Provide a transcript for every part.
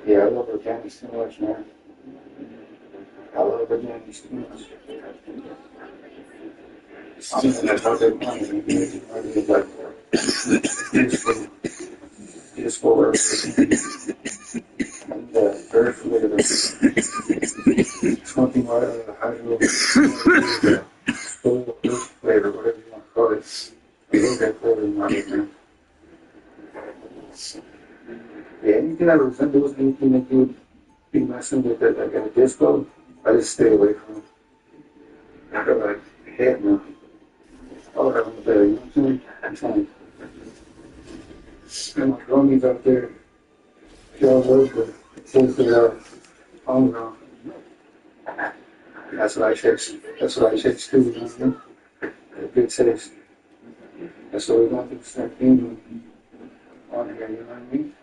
Yeah, I love organics too much, man. I love organics too much. Something that how they want it. It's like useful, useful herbs. And very flavor. Something like hydro, full flavor, whatever you want to call it. I love that flavor in my man. Yeah, anything that resembles anything that you would be messing with that like at a disco, I just stay away from it. I feel like, heck no. I'll have them there, you know what I'm saying? I'm saying. And my homies out there, y'all love the taste of that. Oh no. That's what I chase. That's what I chase too, you know what I mean? A good taste. That's what we want to do, start being on here, you know what I mean?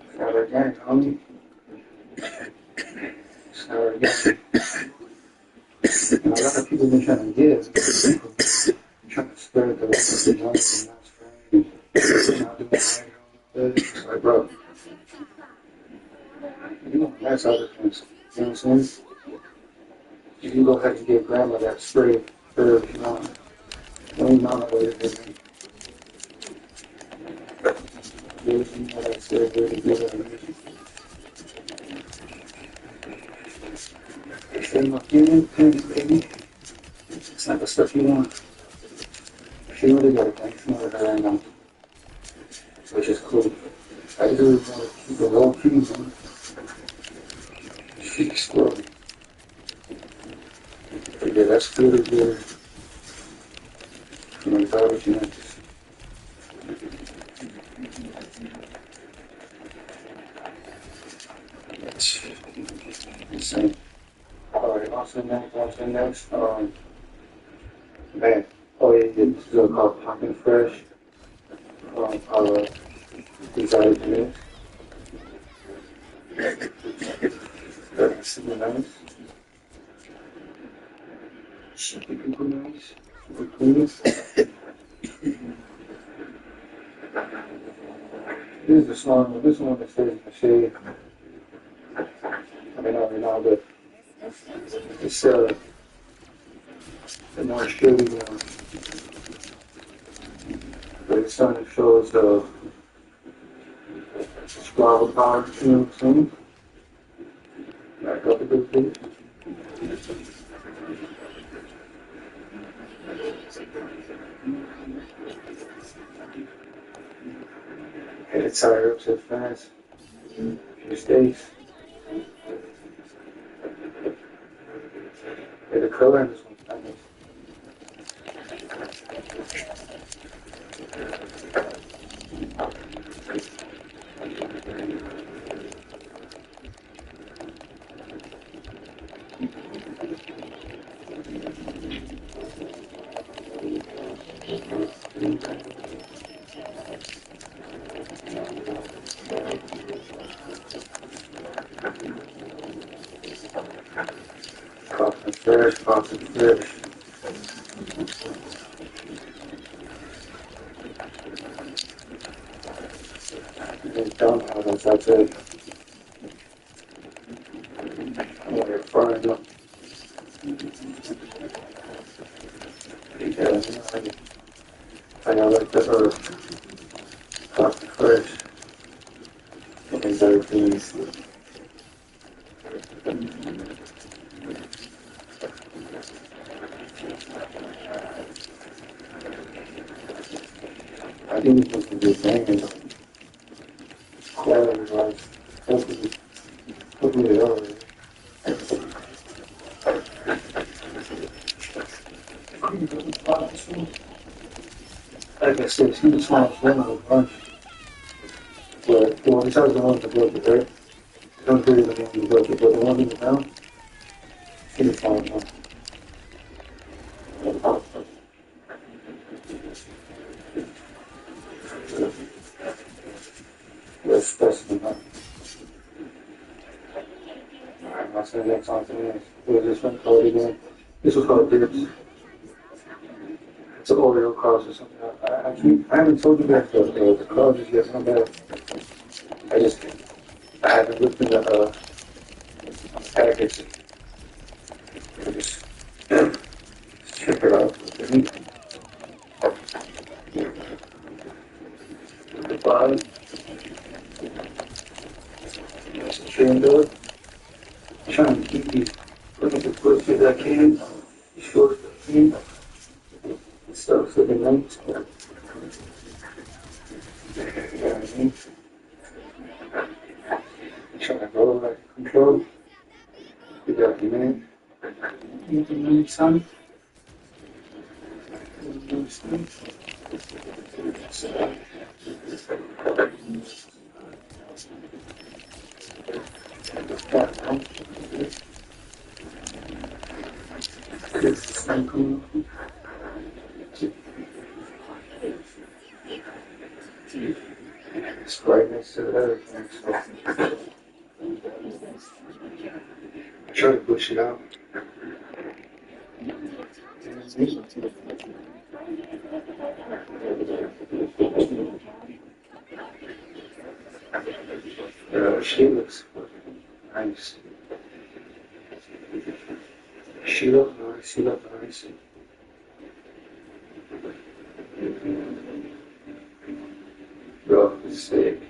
It's not organic, homie. It's not organic. And a lot of people been trying to give, trying to spread the word of the joints and not spraying, not doing hydro. It's like, bro, you know, that's other things. You know what I'm saying? You can go ahead and get grandma that spray for, you know, don't know what it is. You know, that's really good. Same up here, baby. It's not the stuff you want. She really got a thanks for her right now, which is cool. I usually want to keep a low key, man. She's exploding. But yeah, that's really good. For my garbage genetics. That's insane. Alright, also next, man. Oh yeah, yeah, this is called Poppin' Fresh. Our desired mix. Very super nice. Super duper nice. Super cool. This is the song, this one that says in the shade. I mean, not right now, but it's the more shady one. But it's starting to show us the flower power, you know what I'm saying? Back up a bit, please. Had it tired up so fast. Few days. Yeah, the color in this one's nice. Poppin' fresh, poppin' fresh. It's done how that's it. I'm gonna get fried up. Yeah, I like the herb. Poppin' fresh. These other things. I think it's supposed to be a thing. Quality wise. Hopefully they are. Like I said, it's gonna sound one of a bunch. But the one besides the ones that built it, right? Don't agree with the ones that built it, but the ones in the town, it's gonna sound one. Let's specimen that. must have like something else. It was this one called again. This was called dips. It's an Oreo cause or something. I haven't told you guys the causes yet. My bad. I just I haven't looked in the package. I just check it out. The bottom. Just trimmed up. Trying to keep these looking as close as I can. Short as I can. The stuff's looking nice. You know what I mean? Trying to go like control. We got the man. Anything son? It's right next to the other thing, so I try to push it out. She looks nice. She looks nice. She looks nice. Bro, it's sick.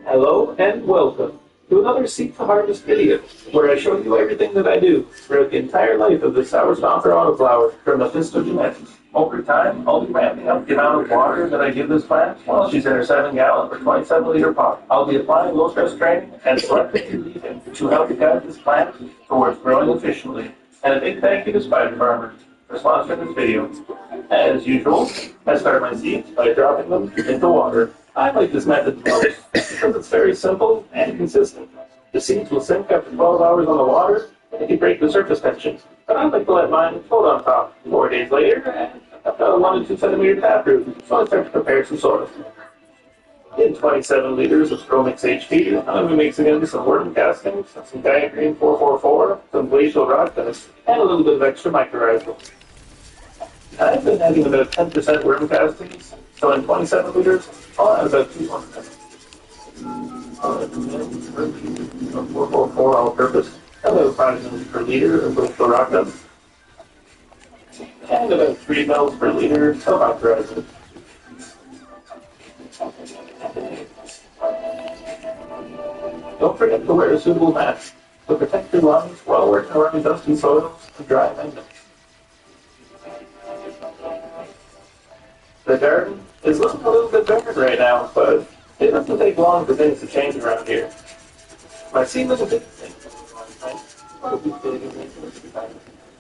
Hello and welcome to another Seek to Harvest video, where I show you everything that I do throughout the entire life of the sour stomper autoflower from Mephistogenetics. Over time, I'll be ramping up the amount of water that I give this plant while she's in her 7-gallon or 27-liter pot. I'll be applying low-stress training and selectively leaving to help guide this plant towards growing efficiently. And a big thank you to Spider Farmer for sponsoring this video. As usual, I start my seeds by dropping them into water. I like this method the most because it's very simple and consistent. The seeds will sink after 12 hours on the water and they can break the surface tension. But I like to let mine float on top 4 days later and I've got a 1 to 2 centimeter taproot, so I start to prepare some soil. In 27 liters of Stromix HP, I'm going to be mixing in some worm castings, some Diagreen 444, some glacial rock dust, and a little bit of extra mycorrhizal. I've been adding about 10% worm castings, so in 27 liters, I'll add about 200. 444 all-purpose, about 5 mils per liter of glacial rock dust, and about 3 mils per liter of mycorrhizal. Don't forget to wear a suitable mask to protect your lungs while working around dusty soils and dry amendments. The garden is looking a little bit barren right now, but it doesn't take long for things to change around here. My seedling is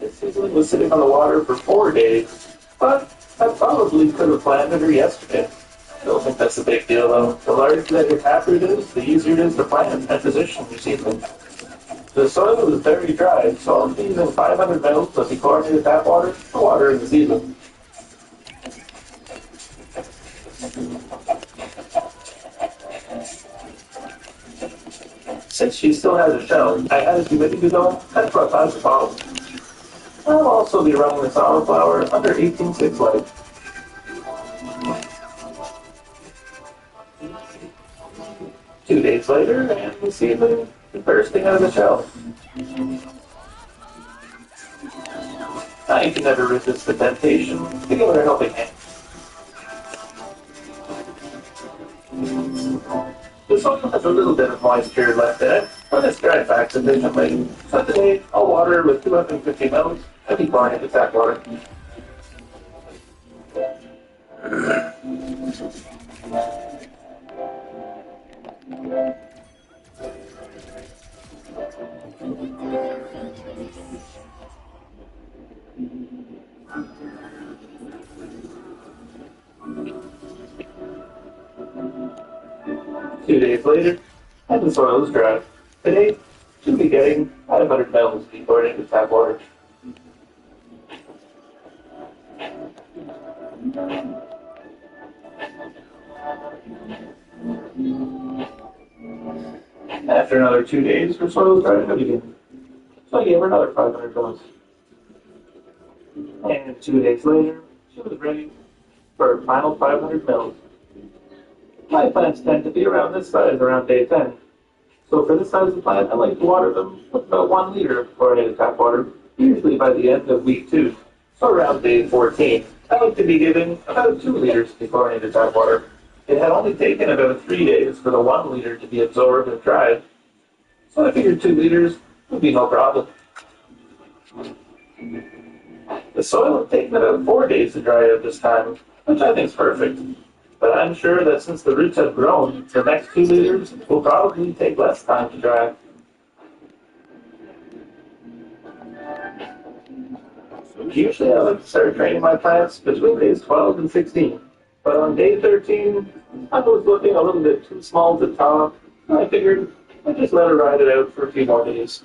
This seedling was sitting on the water for 4 days, but I probably could have planted her yesterday. I don't think that's a big deal though. The larger that your taproot is, the easier it is to plant and position your seedling. The soil is very dry, so I'll be using 500 ml of dechlorinated tap water to water in the seedling. Since she still has a shell, I added humidity dome and brought out the bottle. I'll also be running the autoflower under 18.6 light. Two days later, and the seedling is bursting out of the shell. I can never resist the temptation to give her a helping hand. The soil has a little bit of moisture left in it, but it's dried back sufficiently, so today I'll water it with 250 ml of dechlorinated tap water. Two days later, and the soil is dry. Today, she'll be getting 500 ml of dechlorinated tap water. After another 2 days, her soil was dried out again. So I gave her another 500 mils. And 2 days later, she was ready for her final 500 mils. My plants tend to be around this size around day 10. So for this size of plant, I like to water them with about 1 liter of chlorinated tap water, usually by the end of week 2. So around day 14, I like to be giving about 2 liters of chlorinated tap water. It had only taken about 3 days for the 1 liter to be absorbed and dried, so I figured 2 liters would be no problem. The soil had taken about 4 days to dry out this time, which I think is perfect. But I'm sure that since the roots have grown, the next 2 liters will probably take less time to dry. Usually I like to start training my plants between days 12 and 16. But on day 13, I was looking a little bit too small to top. I figured I'd just let her ride it out for a few more days.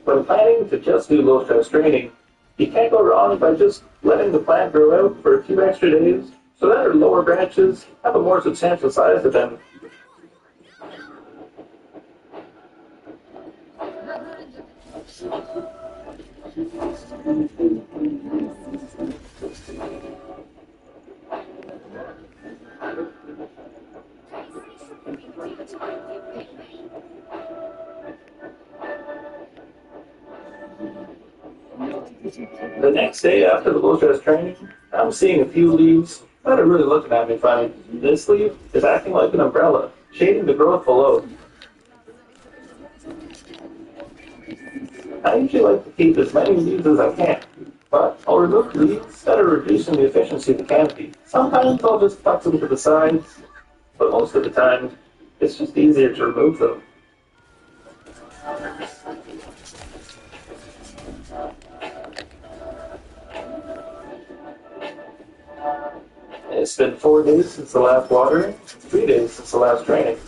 When planning to just do low stress training, you can't go wrong by just letting the plant grow out for a few extra days so that her lower branches have a more substantial size to them. The next day after the low stress training, I'm seeing a few leaves that are really looking at me funny. This leaf is acting like an umbrella, shading the growth below. I usually like to keep as many leaves as I can, but I'll remove leaves that are reducing the efficiency of the canopy. Sometimes I'll just tuck them to the sides, but most of the time, it's just easier to remove them. It's been 4 days since the last watering, 3 days since the last training.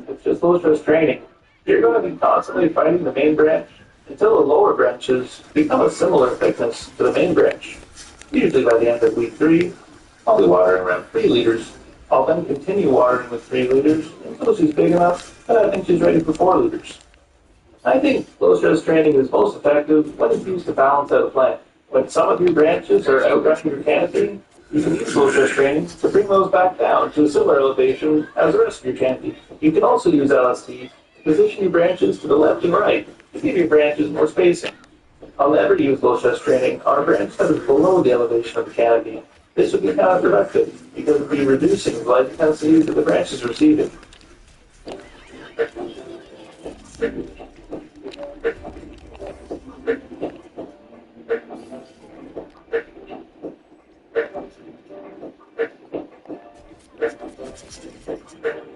It's just low stress training. You're going to be constantly fighting the main branch until the lower branches become a similar thickness to the main branch. Usually by the end of week 3, I'll be watering around 3 liters. I'll then continue watering with 3 liters until she's big enough that I think she's ready for 4 liters. I think low stress training is most effective when it's used to balance out a plant. When some of your branches are outgrowing your canopy, you can use low stress training to bring those back down to a similar elevation as the rest of your canopy. You can also use LST to position your branches to the left and right to give your branches more spacing. I'll never use low stress training on a branch that is below the elevation of the canopy. This would be counterproductive because it would be reducing the light intensity that the branch is receiving.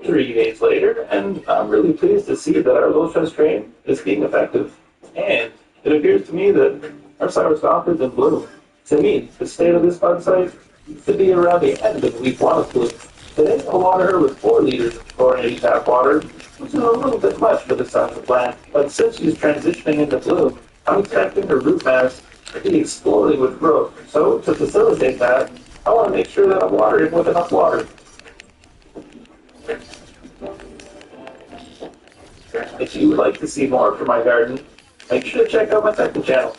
3 days later, and I'm really pleased to see that our low stress training is being effective. And it appears to me that our sour stalk is in bloom. To me, the state of this bud site should be around the end of week 1 of bloom. Today, I'll water her with 4 liters of chlorinated tap water, which is a little bit much for this size of plant. But since she's transitioning into bloom, I'm expecting her root mass to be exploding with growth. So, to facilitate that, I want to make sure that I'm watering with enough water. If you would like to see more from my garden, make sure to check out my second channel,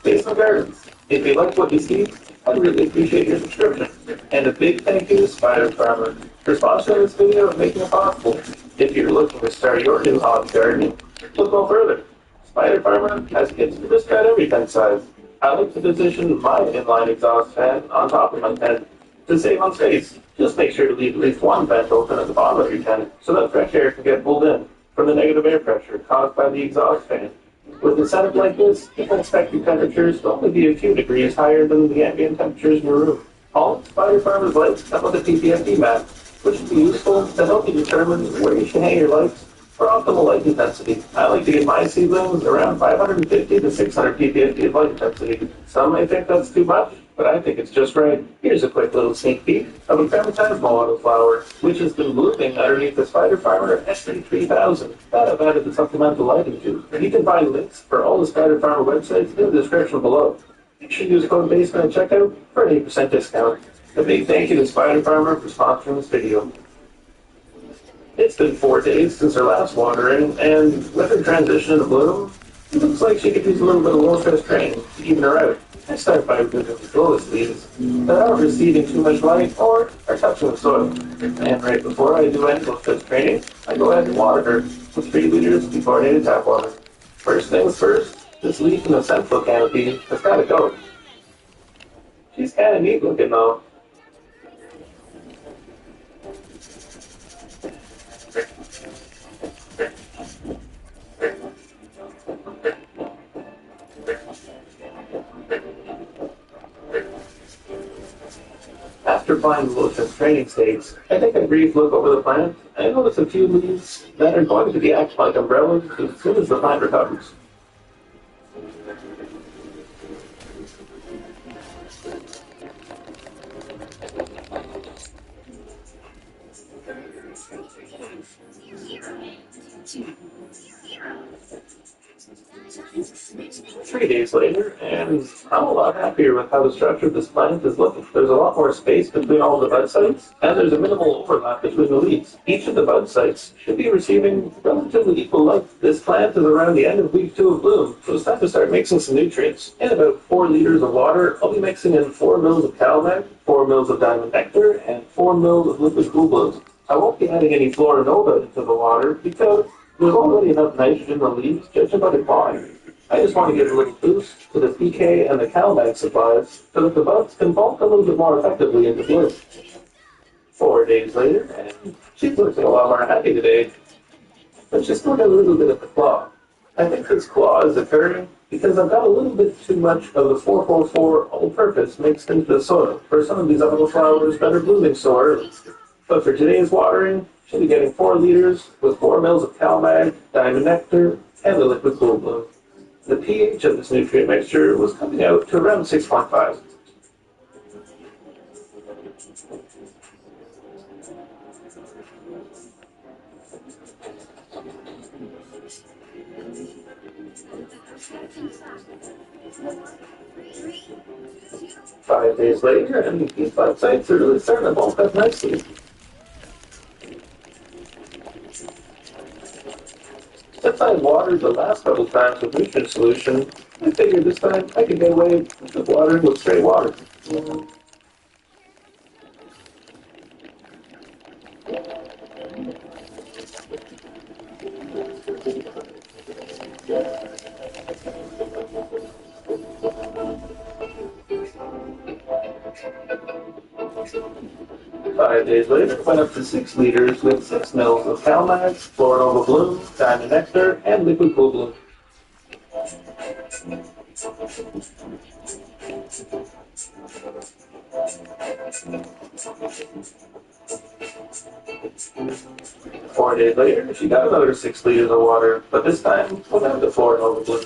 Basement Gardens. If you like what you see, I'd really appreciate your subscription. And a big thank you to Spider Farmer for sponsoring this video and making it possible. If you're looking to start your new hobby gardening, look no further. Spider Farmer has kits for just about every tent size. I like to position my inline exhaust fan on top of my tent to save on space. Just make sure to leave at least one vent open at the bottom of your tent so that fresh air can get pulled in from the negative air pressure caused by the exhaust fan. With a setup like this, you can expect your temperatures to only be a few degrees higher than the ambient temperatures in your room. All Spider Farmers lights come with a PPFD map, which will be useful to help you determine where you should hang your lights for optimal light intensity. I like to get my seedlings around 550 to 600 ppfd of light intensity. Some may think that's too much, but I think it's just right. Here's a quick little sneak peek of a Fermentised autoflower, which has been blooming underneath the Spider Farmer SB3000 that I've added the supplemental lighting to. You can find links for all the Spider Farmer websites in the description below. You should use code BASEMENT at checkout for an 8% discount. A big thank you to Spider Farmer for sponsoring this video. It's been 4 days since her last watering, and with her transition to bloom, it looks like she could use a little bit of low-stress training to even her out. I start by removing the slowest leaves that aren't receiving too much light or are touching the soil. And right before I do any low-stress training, I go ahead and water her with 3 liters dechlorinated tap water. First things first, this leaf in the central canopy has got to go. She's kind of neat looking though. After applying the lotion's training stakes, I take a brief look over the plant and notice a few leaves that are going to be acting like umbrellas as soon as the plant recovers. 3 days later, and I'm a lot happier with how the structure of this plant is looking. There's a lot more space between all the bud sites, and there's a minimal overlap between the leaves. Each of the bud sites should be receiving relatively equal light. This plant is around the end of week 2 of bloom, so it's time to start mixing some nutrients. In about 4 liters of water, I'll be mixing in 4 mils of CalMag, 4 mils of diamond nectar, and 4 mils of liquid cool bloom. I won't be adding any flora nova into the water because there's already enough nitrogen in the leaves judging by the volume. I just want to give a little boost to the PK and the CalMag supplies so that the buds can bulk a little bit more effectively into bloom. 4 days later, and she's looking a lot more happy today, but she's still got a little bit of the claw. I think this claw is occurring because I've got a little bit too much of the 444 all-purpose mixed into the soil for some of these other flowers that are blooming so early. But for today's watering, she'll be getting 4 liters with 4 mils of CalMag, diamond nectar, and the liquid cool bloom. The pH of this nutrient mixture was coming out to around 6.5. Five days later, and these bud sites are really starting to bulk up nicely. Since I watered the last couple times with nutrient solution, I figured this time I could get away with watering with straight water. 5 days later, went up to 6 liters with 6 mils of CalMag, Florinova Bloom, Diamond Nectar, and Liquid Cool Bloom. 4 days later, she got another 6 liters of water, but this time without the Florinova Bloom.